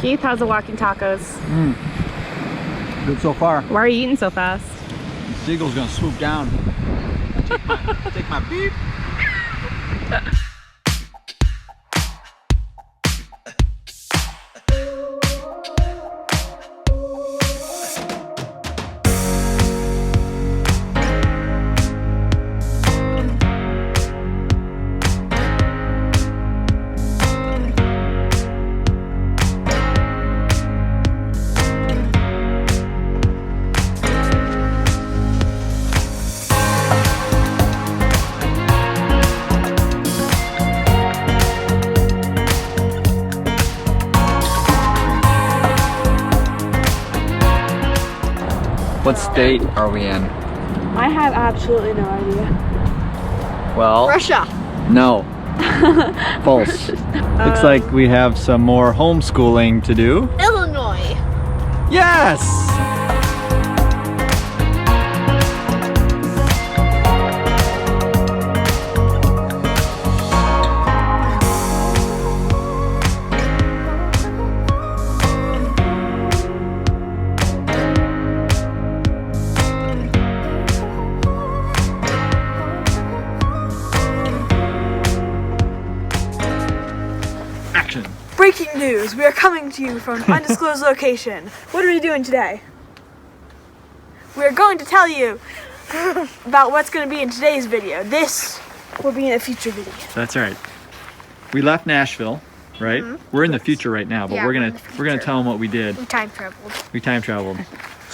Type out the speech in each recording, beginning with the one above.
Keith, how's the walking tacos? Good so far. Why are you eating so fast? The seagull's gonna swoop down. Take my beep. What state are we in? I have absolutely no idea. Well, Russia. no. False. Looks like we have some more homeschooling to do. Illinois. Yes! Action. Breaking news. We are coming to you from an undisclosed location. What are we doing today? We are going to tell you about what's going to be in today's video. This will be in a future video. That's right. We left Nashville, right? We're in the future right now, but Yeah, we're we're in gonna the we're gonna future. tell them what we did. We time traveled. We time traveled.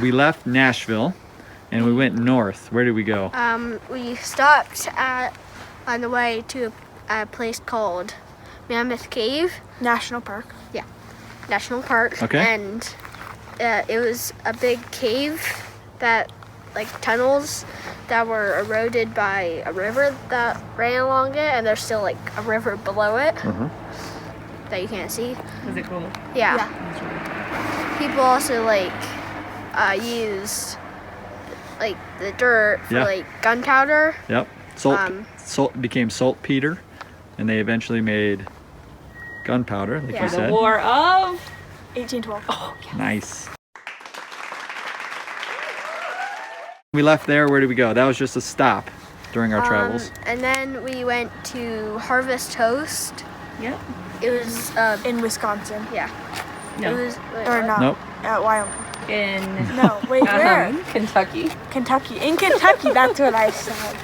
We left Nashville, and we went north. Where did we go? We stopped on the way to a place called Mammoth Cave National Park. National Park. Okay. And it was a big cave that, like, tunnels that were eroded by a river that ran along it, and there's still, like, a river below it that you can't see. Is it cool? Yeah. People also, like, used, like, the dirt for, Yeah. like, gunpowder. Yep. Salt became saltpeter, and they eventually made gunpowder, like Yeah. you The said. War of 1812. Oh, Nice. We left there. Where did we go? That was just a stop during our travels. And then we went to Harvest Toast. Yep. It was, in Wisconsin. yeah. No. It was, Or not. Nope. Wyoming. In No, wait, where? Kentucky. Kentucky. In Kentucky, that's what I said.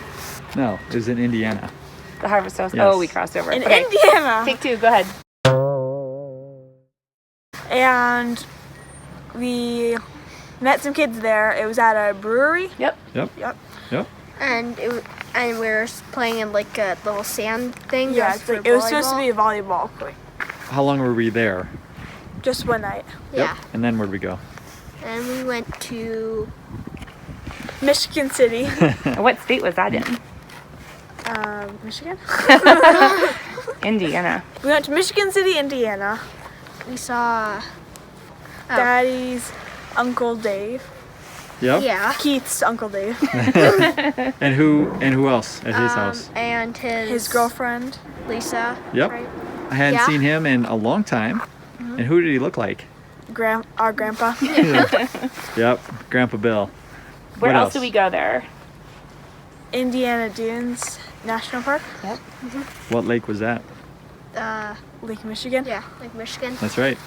No, it was in Indiana. The Harvest Toast. Yes. Oh, we crossed over. In Okay. Indiana. Take two. Go ahead. And we met some kids there. It was at a brewery. Yep. and and we were playing in like a little sand thing. Yeah, just for it was supposed to volleyball. be a volleyball court. How long were we there? Just one night. Yeah. And then where'd we go? And we went to Michigan City. What state was that in? Michigan? Indiana. We went to Michigan City, Indiana. we saw Daddy's Uncle Dave. Yep. yeah. Keith's Uncle Dave. And who else at his house? And His girlfriend. Lisa. Yep. Right? I hadn't Yeah. seen him in a long time. And who did he look like? Our grandpa. Yep, Grandpa Bill. Where What else else? did we go there? Indiana Dunes National Park. What lake was that? Lake Michigan. Yeah, like Michigan. That's right.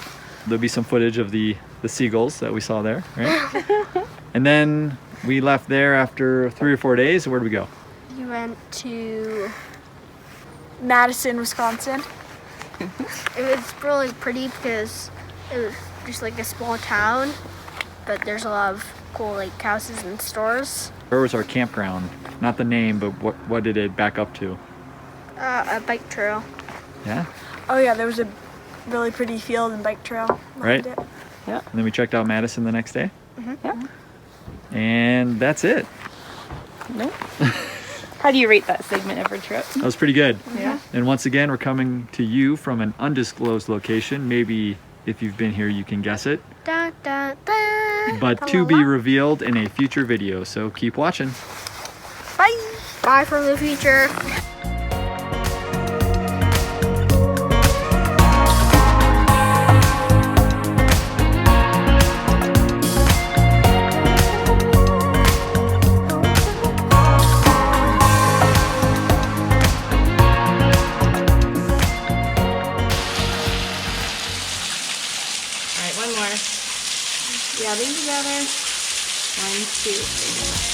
There'll be some footage of the seagulls that we saw there, right? And then we left there after 3 or 4 days. Where'd we go? You went to. Madison, Wisconsin. It was really pretty because it was just like a small town, but there's a lot of cool like houses and stores. Where was our campground? Not the name, but what did it back up to? A bike trail. Yeah? Oh yeah, there was a really pretty field and bike trail. Right. behind it. And then we checked out Madison the next day. Yeah. And that's it. Nope. How do you rate that segment of our trip? That was pretty good. Yeah. And once again, we're coming to you from an undisclosed location. Maybe if you've been here, you can guess it. Da, da, da. But to be revealed in a future video. So keep watching. Bye. Bye from the future. one more. Yeah, lean together. 1, 2, 3.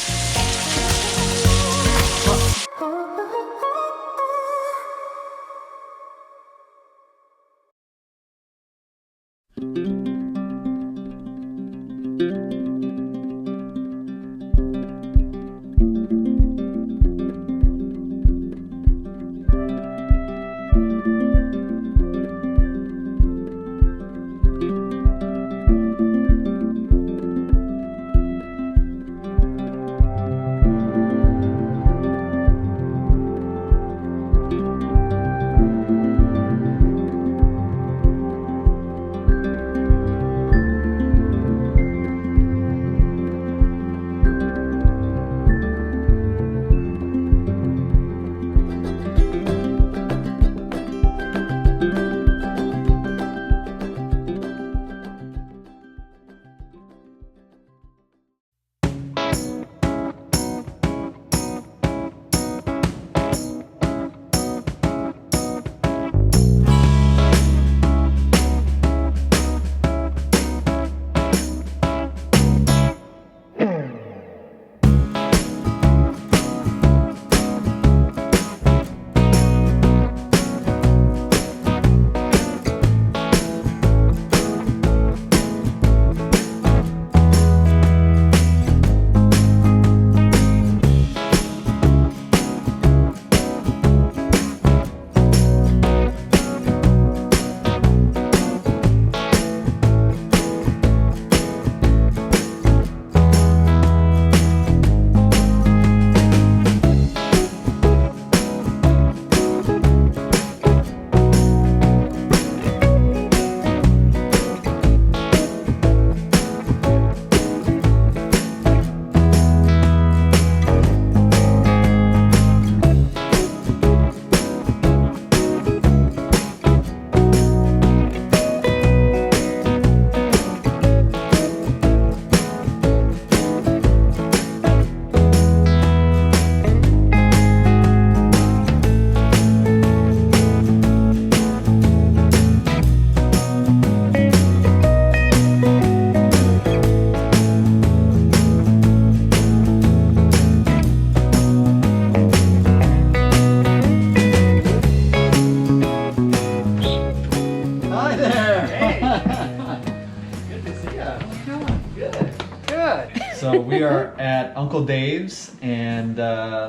So we are at Uncle Dave's, and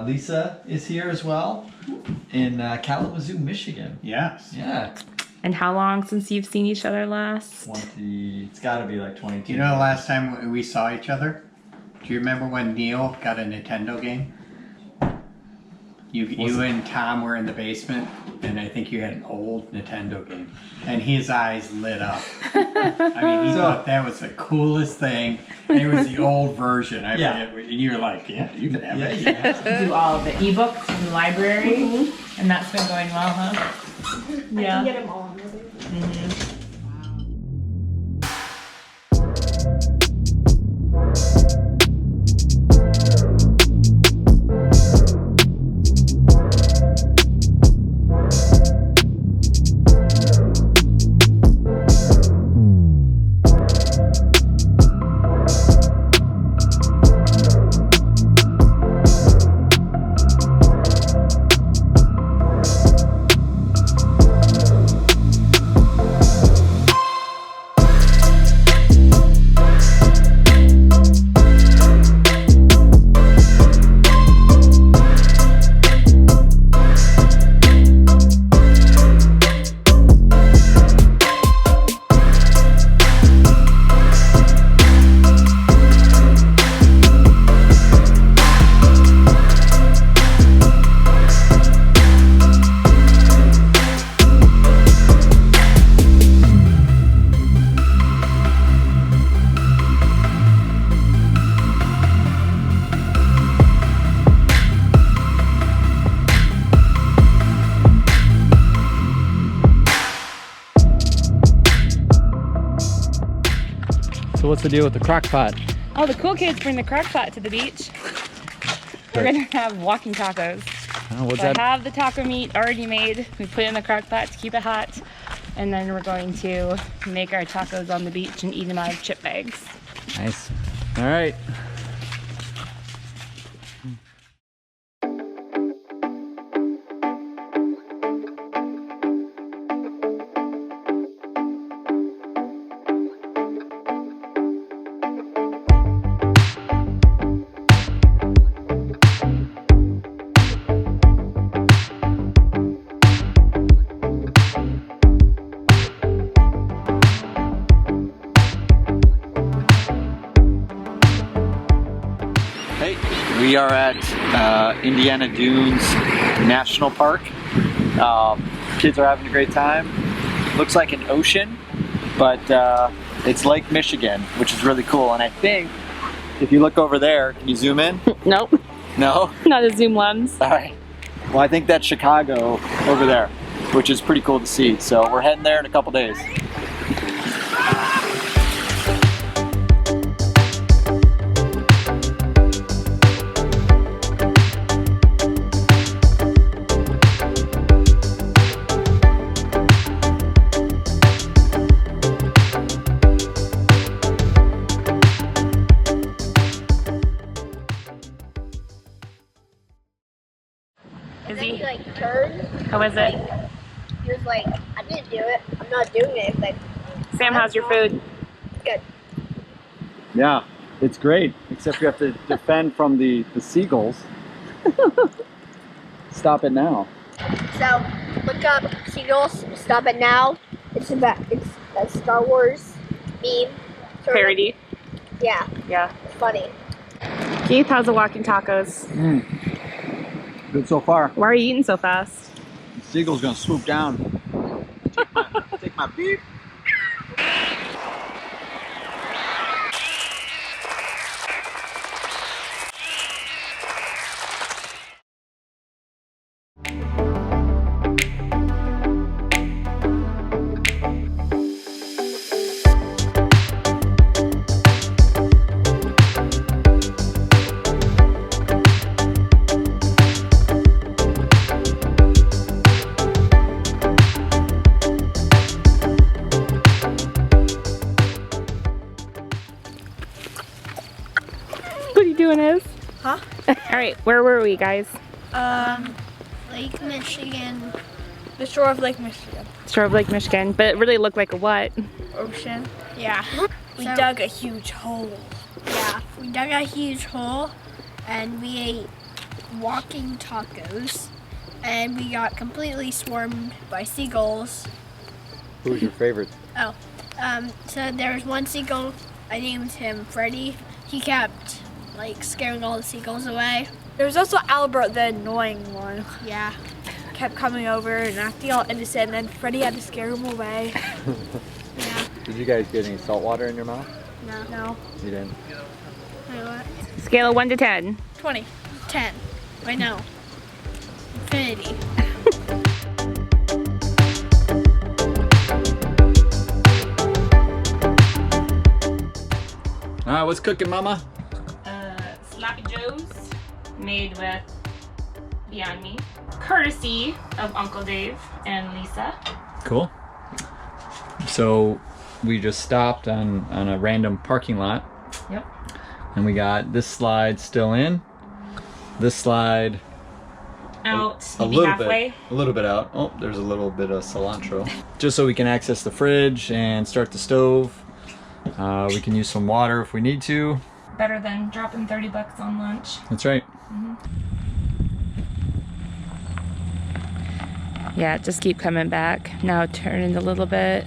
Lisa is here as well in Kalamazoo, Michigan. Yes. Yeah. And how long since you've seen each other last? It's got to be like 22. You know the last time we saw each other? Do you remember when Neil got a Nintendo game? You and Tom were in the basement, and I think you had an old Nintendo game. And his eyes lit up. I mean, he thought that was the coolest thing. And it was the old version. I forget. And you were like, yeah, you can have it. Yeah. Do all of the ebooks from the library, and that's been going well, huh? Yeah. I can get them all on there. So what's the deal with the crock pot? Oh, the cool kids bring the crock pot to the beach. We're gonna have walking tacos. Oh, what's So that? I have the taco meat already made. We put it in the crock pot to keep it hot. And then we're going to make our tacos on the beach and eat them out of chip bags. Nice. All right. Hey, we are at Indiana Dunes National Park. Kids are having a great time. Looks like an ocean, but it's Lake Michigan, which is really cool. And I think if you look over there, can you zoom in? Nope, No? not a zoom lens. All right. Well, I think that's Chicago over there, which is pretty cool to see. So we're heading there in a couple days. And then he like turned. How is it? He was like, I didn't do it. I'm not doing it. Like, Sam, how's your food? good. Yeah, it's great, except you have to defend from the seagulls. Stop it now. So look up Seagulls. Stop it now. It's a Star Wars meme. sort of. Parody. Yeah, Yeah. it's funny. Keith, how's the walking tacos? Good so far. Why are you eating so fast? The seagull's gonna swoop down. Take my beep. What are you doing, Iz? Huh? All right, where were we, guys? Lake Michigan. The shore of Lake Michigan. Shore of Lake Michigan, but it really looked like a what? Ocean. Yeah. We So- dug a huge hole. Yeah, we dug a huge hole and we ate walking tacos and we got completely swarmed by seagulls. Who's your favorite? So there was one seagull, I named him Freddy. He kept like scaring all the seagulls away. There was also Albert, the annoying one. Yeah. Kept coming over and acting all innocent, and then Freddie had to scare him away. Yeah. Did you guys get any salt water in your mouth? No. You didn't. Wait, what? Scale of 1 to 10. 20. 10. Wait, no. Infinity. All right, what's cooking, Mama? Sloppy Joes, made with Beyond Meat, courtesy of Uncle Dave and Lisa. Cool. So we just stopped on a random parking lot. Yep. And we got this slide still in. This slide Out, a maybe little halfway. bit, a little bit out. Oh, there's a little bit of cilantro. Just so we can access the fridge and start the stove. We can use some water if we need to. Better than dropping $30 on lunch. That's right. Yeah, just keep coming back. Now turn it a little bit.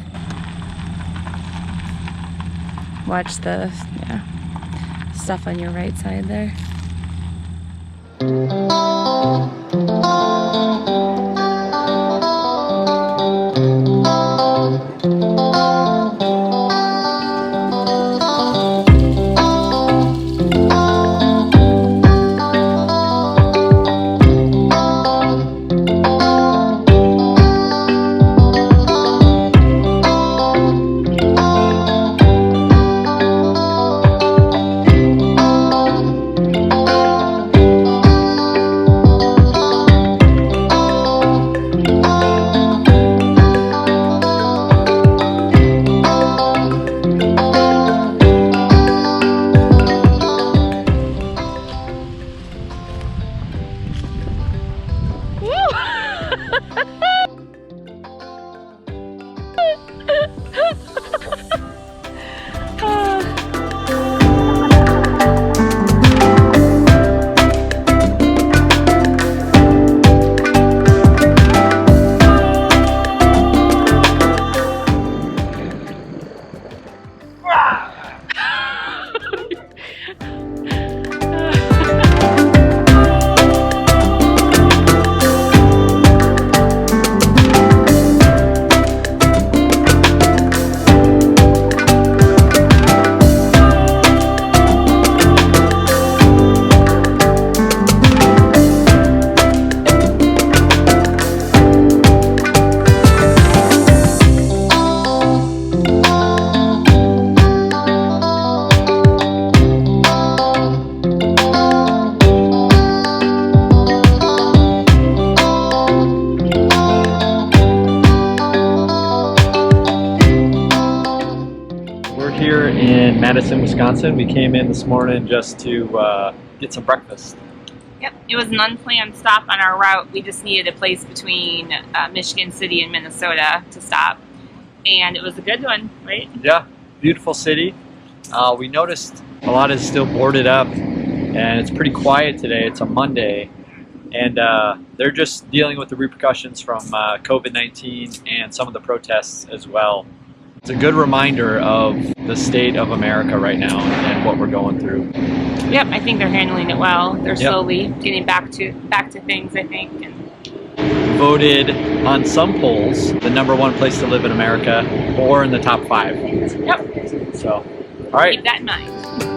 Watch the stuff on your right side there. here in Madison, Wisconsin. We came in this morning just to get some breakfast. Yep, it was an unplanned stop on our route. We just needed a place between Michigan City and Minnesota to stop. And it was a good one, right? Yeah, beautiful city. We noticed a lot is still boarded up and it's pretty quiet today. It's a Monday. And they're just dealing with the repercussions from COVID-19 and some of the protests as well. It's a good reminder of the state of America right now and what we're going through. Yep, I think they're handling it well. They're slowly getting back to things, I think. And voted on some polls the #1 place to live in America or in the top 5. yep. So, all right. Keep that in mind.